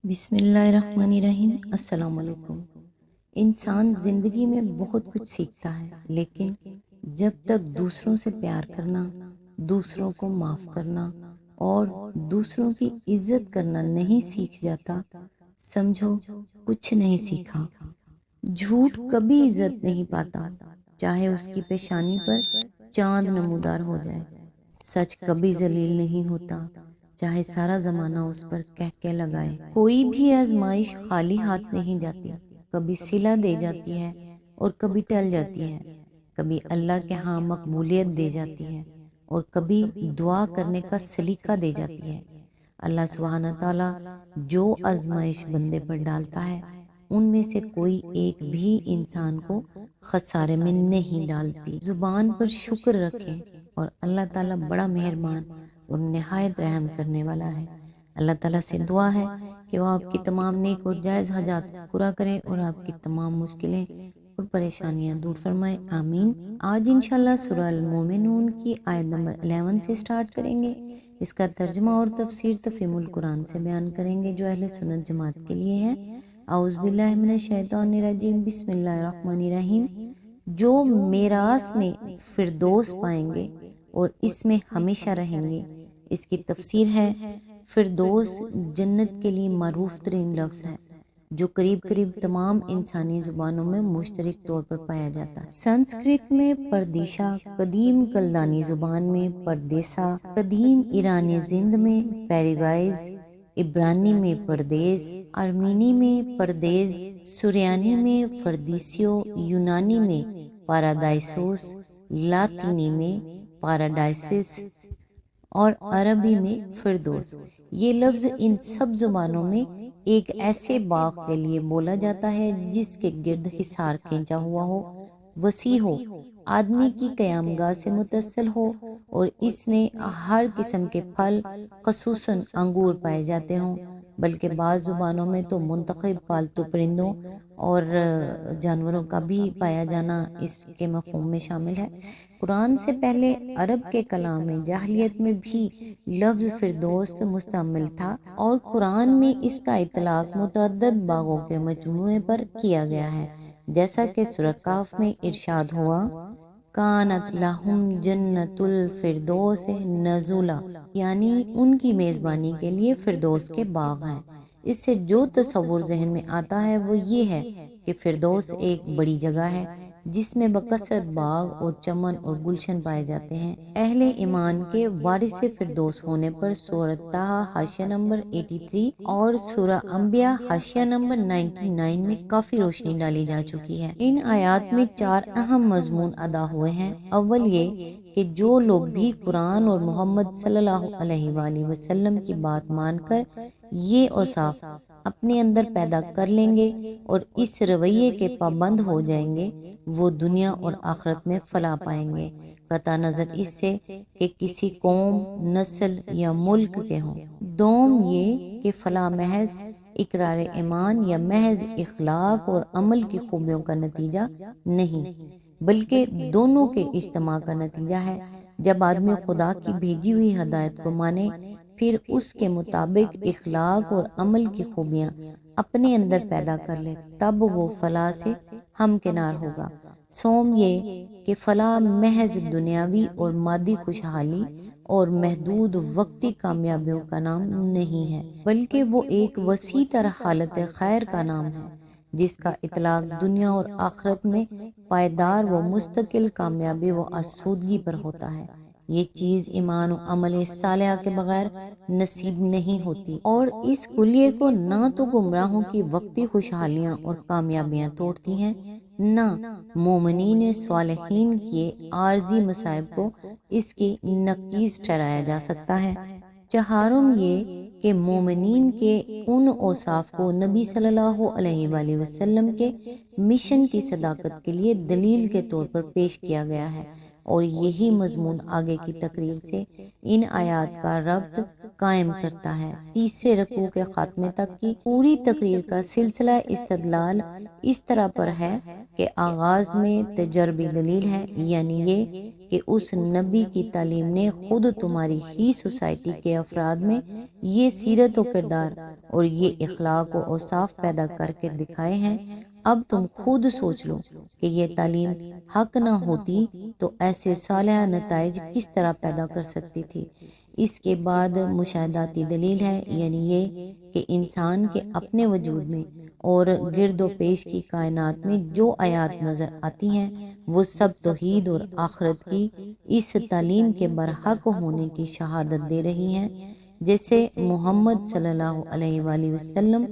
بسم اللہ الرحمن الرحیم۔ السلام علیکم۔ انسان زندگی میں بہت کچھ سیکھتا ہے، لیکن جب تک دوسروں سے پیار کرنا، دوسروں کو معاف کرنا اور دوسروں کی عزت کرنا نہیں سیکھ جاتا، سمجھو کچھ نہیں سیکھا۔ جھوٹ کبھی عزت نہیں پاتا، چاہے اس کی پیشانی پر چاند نمودار ہو جائے۔ سچ کبھی ذلیل نہیں ہوتا، چاہے سارا زمانہ اس پر کہکے لگائے۔ کوئی بھی آزمائش خالی ہاتھ نہیں جاتی، کبھی صلہ دے جاتی ہے اور کبھی ٹل جاتی ہے، کبھی اللہ کے ہاں مقبولیت دے جاتی ہے اور کبھی دعا کرنے کا سلیقہ دے جاتی ہے۔ اللہ سبحانہ تعالیٰ جو آزمائش بندے پر ڈالتا ہے، ان میں سے کوئی ایک بھی انسان کو خسارے میں نہیں ڈالتی۔ زبان پر شکر رکھیں، اور اللہ تعالیٰ بڑا مہربان اور نہایت رحم کرنے والا ہے۔ اللہ تعالیٰ سے دعا ہے کہ وہ آپ کی تمام نیک اور جائز حاجات پورا کرے اور آپ کی تمام مشکلیں اور پریشانیاں دور فرمائے، آمین۔ آج انشاءاللہ سورہ المومنون کی آیت نمبر 11 سے سٹارٹ کریں گے۔ اس کا ترجمہ اور تفسیر تفہیم القرآن سے بیان کریں گے جو اہل سنت جماعت کے لیے ہیں۔ اعوذ باللہ من الشیطان الرجیم، بسم اللہ الرحمن الرحیم۔ جو میراث میں فردوس پائیں گے اور اس میں ہمیشہ رہیں گے۔ اس کی تفسیر ہے، فردوس جنت کے لیے معروف ترین لفظ ہے جو قریب تمام انسانی زبانوں میں مشترک طور پر پایا جاتا ہے۔ سنسکرت میں پردیشا، قدیم کلدانی زبان میں پردیسا، قدیم ایرانی زند میں پیریوائز، عبرانی میں پردیس، ارمینی میں پردیز، سریانی میں فردیسیو، یونانی میں پارادائسوس، لاطینی میں پاراڈائسس اور عربی میں فردوس۔ یہ لفظ ان سب زبانوں میں ایک ایسے باغ کے لیے بولا جاتا ہے جس کے گرد حصار کھینچا ہوا ہو، وسیع ہو، آدمی کی قیام گاہ سے متصل ہو اور اس میں ہر قسم کے پھل، خصوصاً انگور پائے جاتے ہوں، بلکہ بعض زبانوں میں تو منتخب پالتو پرندوں اور جانوروں کا بھی پایا جانا اس کے مفہوم میں شامل ہے۔ قرآن سے پہلے عرب کے کلام جاہلیت میں بھی لفظ فردوس مستعمل تھا، اور قرآن میں اس کا اطلاق متعدد باغوں کے مجموعے پر کیا گیا ہے، جیسا کہ سورہ کہف میں ارشاد ہوا، کانت لہم جنت الفردوس نزلا، یعنی ان کی میزبانی کے لیے فردوس کے باغ ہیں۔ اس سے جو تصور ذہن میں آتا ہے وہ یہ ہے کہ فردوس ایک بڑی جگہ ہے جس میں بکثرت باغ اور چمن اور گلشن پائے جاتے ہیں۔ اہل ایمان کے وارث فردوس ہونے پر سورہ طٰہٰ حاشیہ نمبر 83 اور سورہ انبیاء حاشیہ نمبر 99 میں کافی روشنی ڈالی جا چکی ہے۔ ان آیات میں 4 اہم مضمون ادا ہوئے ہیں۔ اول یہ کہ جو لوگ بھی قرآن اور محمد صلی اللہ علیہ وآلہ وسلم کی بات مان کر یہ اوصاف اپنے اندر پیدا کر لیں گے اور اس رویے کے پابند ہو جائیں گے، وہ دنیا اور آخرت میں فلاح پائیں گے، قطع نظر اس سے کہ کسی قوم، نسل یا ملک کے ہوں۔ دوم یہ کہ فلاح محض اقرار ایمان یا محض اخلاق اور عمل کی خوبیوں کا نتیجہ نہیں، بلکہ دونوں کے اجتماع کا نتیجہ ہے۔ جب آدمی خدا کی بھیجی ہوئی ہدایت کو مانے، پھر اس کے مطابق اخلاق اور عمل کی خوبیاں اپنے اندر پیدا کر لے، تب وہ فلاح سے ہمکنار ہوگا۔ سوم یہ کہ فلاح محض دنیاوی اور مادی خوشحالی اور محدود وقتی کامیابیوں کا نام نہیں ہے، بلکہ وہ ایک وسیع تر حالت خیر کا نام ہے جس کا اطلاق دنیا اور آخرت میں پائیدار و مستقل کامیابی و آسودگی پر ہوتا ہے۔ یہ چیز ایمان و عمل صالحہ کے بغیر نصیب نہیں ہوتی، اور اس کلیے کو نہ تو گمراہوں کی وقتی خوشحالیاں اور کامیابیاں توڑتی ہیں، نہ مومنین صالحین کے عارضی مصائب کو اس کی نقیض ٹھہرایا جا سکتا ہے۔ چہارم یہ کہ مومنین کے ان اوصاف کو نبی صلی اللہ علیہ وآلہ وسلم کے مشن کی صداقت کے لیے دلیل کے طور پر پیش کیا گیا ہے، اور یہی مضمون آگے کی تقریر سے ان آیات کا ربط قائم کرتا ہے۔ تیسرے رکوع کے خاتمے تک کی پوری تقریر کا سلسلہ استدلال اس طرح پر ہے کہ آغاز میں تجربی دلیل ہے، یعنی یہ کہ اس نبی کی تعلیم نے خود تمہاری ہی سوسائٹی کے افراد میں یہ سیرت و کردار اور یہ اخلاق و اوصاف پیدا کر کے دکھائے ہیں۔ اب تم خود سوچ لو کہ یہ تعلیم حق نہ ہوتی تو ایسے صالح نتائج کس طرح پیدا کر سکتی تھی۔ اس کے بعد مشاہداتی دلیل ہے، یعنی یہ کہ انسان کے اپنے وجود میں اور گرد و پیش کی کائنات میں جو آیات نظر آتی ہیں وہ سب توحید اور آخرت کی اس تعلیم کے برحق ہونے کی شہادت دے رہی ہیں، جیسے محمد صلی اللہ علیہ وآلہ وسلم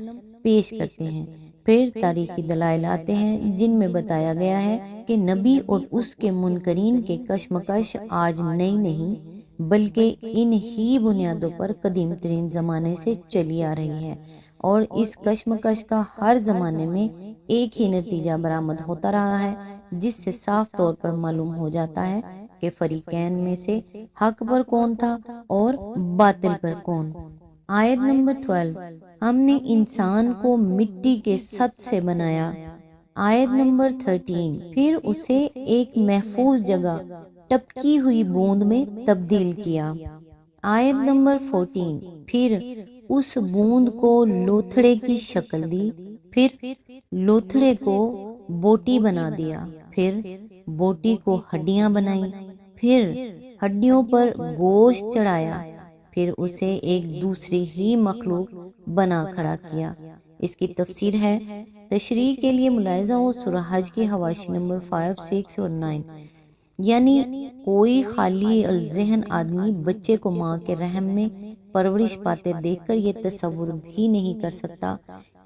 پیش کرتے ہیں۔ پھر تاریخی دلائل آتے ہیں جن میں بتایا گیا ہے کہ نبی اور اس کے منکرین کے کشمکش آج نئی نہیں بلکہ ان ہی بنیادوں پر قدیم ترین زمانے سے چلی آ رہی ہے، اور اس کشمکش کا ہر زمانے میں ایک ہی نتیجہ برآمد ہوتا رہا ہے، جس سے صاف طور پر معلوم ہو جاتا ہے کہ فریقین میں سے حق پر کون تھا اور باطل پر کون۔ آیت نمبر 12، ہم نے انسان کو مٹی کے سط سے بنایا۔ آیت نمبر 13، پھر اسے ایک محفوظ جگہ ٹپکی ہوئی بوند میں تبدیل کیا۔ آیت نمبر 14، پھر اس بوند کو لوتھڑے کی شکل دی، پھر لوتھڑے کو بوٹی بنا دیا، پھر بوٹی کو ہڈیاں بنائیں، پھر ہڈیوں پر گوشت چڑھایا، پھر اسے ایک دوسری ہی مخلوق بنا کھڑا کیا۔ اس کی تفسیر ہے، تشریح کے لیے ملاحظہ ہو سورہ حج کی حواشی نمبر 5، 6 اور 9، یعنی کوئی خالی الذہن آدمی بچے کو ماں کے رحم میں پرورش پاتے دیکھ کر یہ تصور بھی نہیں کر سکتا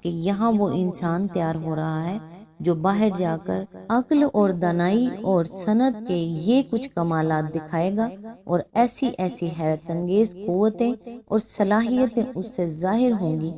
کہ یہاں وہ انسان تیار ہو رہا ہے جو باہر جا کر عقل اور دانائی اور صنعت کے یہ کچھ کمالات دکھائے گا، اور ایسی ایسی حیرت انگیز قوتیں اور صلاحیتیں اس سے ظاہر ہوں گی۔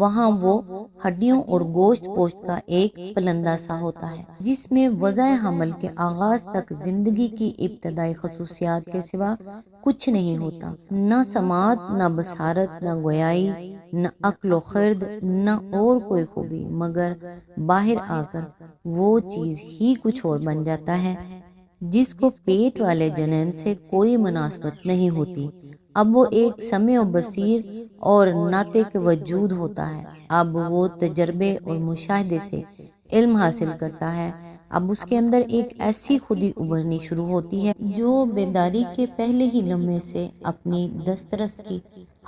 وہاں وہ ہڈیوں اور گوشت پوشت کا ایک پلندہ سا ہوتا ہے جس میں وضع حمل کے آغاز تک زندگی کی ابتدائی خصوصیات کے سوا کچھ نہیں ہوتا، نہ سماعت، نہ بصارت، نہ گویائی، نہ عقل و خرد، نہ اور کوئی خوبی، مگر باہر آ کر وہ چیز ہی کچھ اور بن جاتا ہے جس کو پیٹ والے جنین سے کوئی مناسبت نہیں ہوتی۔ اب وہ ایک سمیع و بصیر اور ناطق وجود ہوتا ہے۔ اب وہ تجربے اور مشاہدے سے علم حاصل کرتا ہے۔ اب اس کے اندر ایک ایسی خودی ابھرنی شروع ہوتی ہے جو بیداری کے پہلے ہی لمحے سے اپنی دسترس کی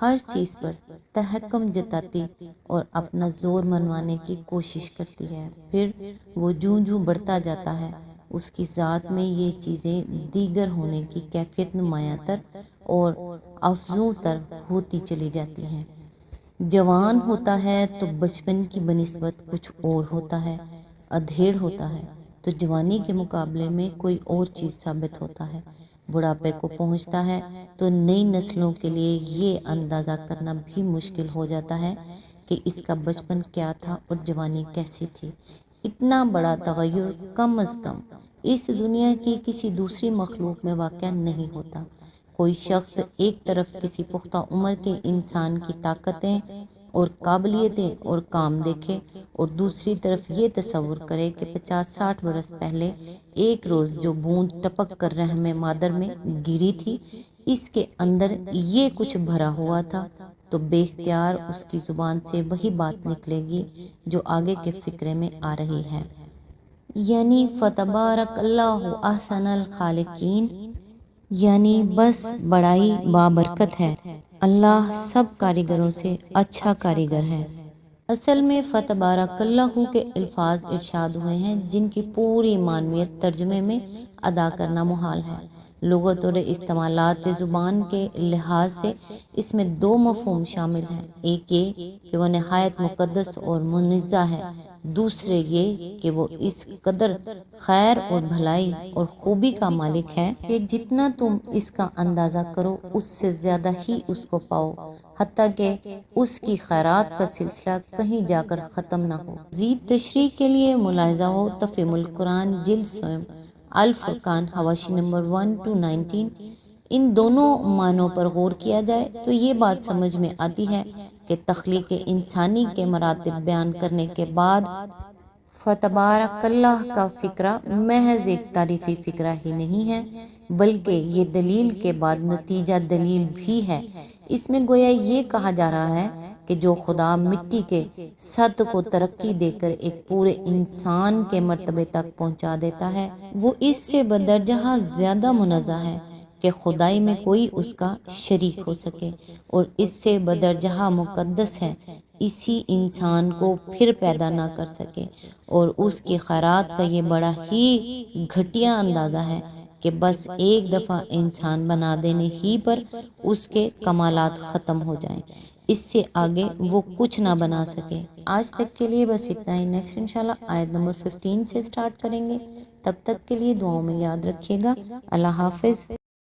ہر چیز پر تحکم جتاتی اور اپنا زور منوانے کی کوشش کرتی ہے۔ پھر وہ جوں جوں بڑھتا جاتا ہے، اس کی ذات میں یہ چیزیں دیگر ہونے کی کیفیت نمایاں تر اور افزوں تر ہوتی چلی جاتی ہیں۔ جوان ہوتا ہے تو بچپن کی بنسبت کچھ اور ہوتا ہے، ادھیڑ ہوتا ہے تو جوانی کے مقابلے میں کوئی اور چیز ثابت ہوتا ہے، بڑھاپے کو پہنچتا ہے تو نئی نسلوں کے لیے یہ اندازہ کرنا بھی مشکل ہو جاتا ہے کہ اس کا بچپن کیا تھا اور جوانی کیسی تھی۔ اتنا بڑا تغیر کم از کم اس دنیا کی کسی دوسری مخلوق میں واقع نہیں ہوتا۔ کوئی شخص ایک طرف کسی پختہ عمر کے انسان کی طاقتیں اور قابلیتیں اور کام دیکھے اور دوسری طرف یہ تصور کرے کہ 50-60 برس پہلے ایک روز جو بوند ٹپک کر رحم مادر میں گری تھی، اس کے اندر یہ کچھ بھرا ہوا تھا، تو بے اختیار اس کی زبان سے وہی بات نکلے گی جو آگے کے فقرے میں آ رہی ہے، یعنی فتبارک اللہ احسن الخالقین، یعنی بس بڑائی بابرکت ہے، اللہ سب کاریگروں سے اچھا کاریگر ہے۔ اصل میں فتبارک اللہ کے الفاظ ارشاد ہوئے ہیں جن کی پوری معنویت ترجمے میں ادا کرنا محال ہے۔ لغت اور استعمالات زبان کے لحاظ سے اس میں دو مفہوم شامل ہیں، ایک یہ کہ وہ نہایت مقدس اور منزہ ہے، دوسرے یہ کہ وہ اس قدر خیر اور بھلائی اور خوبی کا مالک ہے کہ جتنا تم اس کا اندازہ کرو اس سے زیادہ ہی اس کو پاؤ، حتیٰ کہ اس کی خیرات کا سلسلہ کہیں جا کر ختم نہ ہو۔ مزید تشریح کے لیے ملاحظہ ہو تفہیم القرآن جلد سوم الفرقان حواشی نمبر 1-19۔ ان دونوں معنوں پر غور کیا جائے تو یہ بات سمجھ میں آتی ہے کہ تخلیق انسانی کے مراتب بیان کرنے کے بعد فتبارک اللہ کا فقرہ محض ایک تعریفی فقرہ ہی نہیں ہے، بلکہ یہ دلیل کے بعد نتیجہ دلیل بھی ہے۔ اس میں گویا یہ کہا جا رہا ہے کہ جو خدا مٹی کے سطح کو ترقی دے کر ایک پورے انسان کے مرتبے تک پہنچا دیتا ہے، وہ اس سے بدرجہ زیادہ منزہ ہے کہ خدائی میں کوئی اس کا شریک ہو سکے، اور اس سے بدرجہ مقدس ہے اسی انسان کو پھر پیدا نہ کر سکے۔ اور اس کی خیرات کا یہ بڑا ہی گھٹیا اندازہ ہے کہ بس ایک دفعہ انسان بنا دینے ہی پر اس کے کمالات ختم ہو جائیں، اس سے آگے وہ کچھ نہ بنا سکے۔ آج تک کے لیے بس اتنا ہی۔ نیکسٹ انشاءاللہ آیت نمبر 15 سے سٹارٹ کریں گے۔ تب تک کے لیے دعاؤں میں یاد رکھیے گا۔ اللہ حافظ۔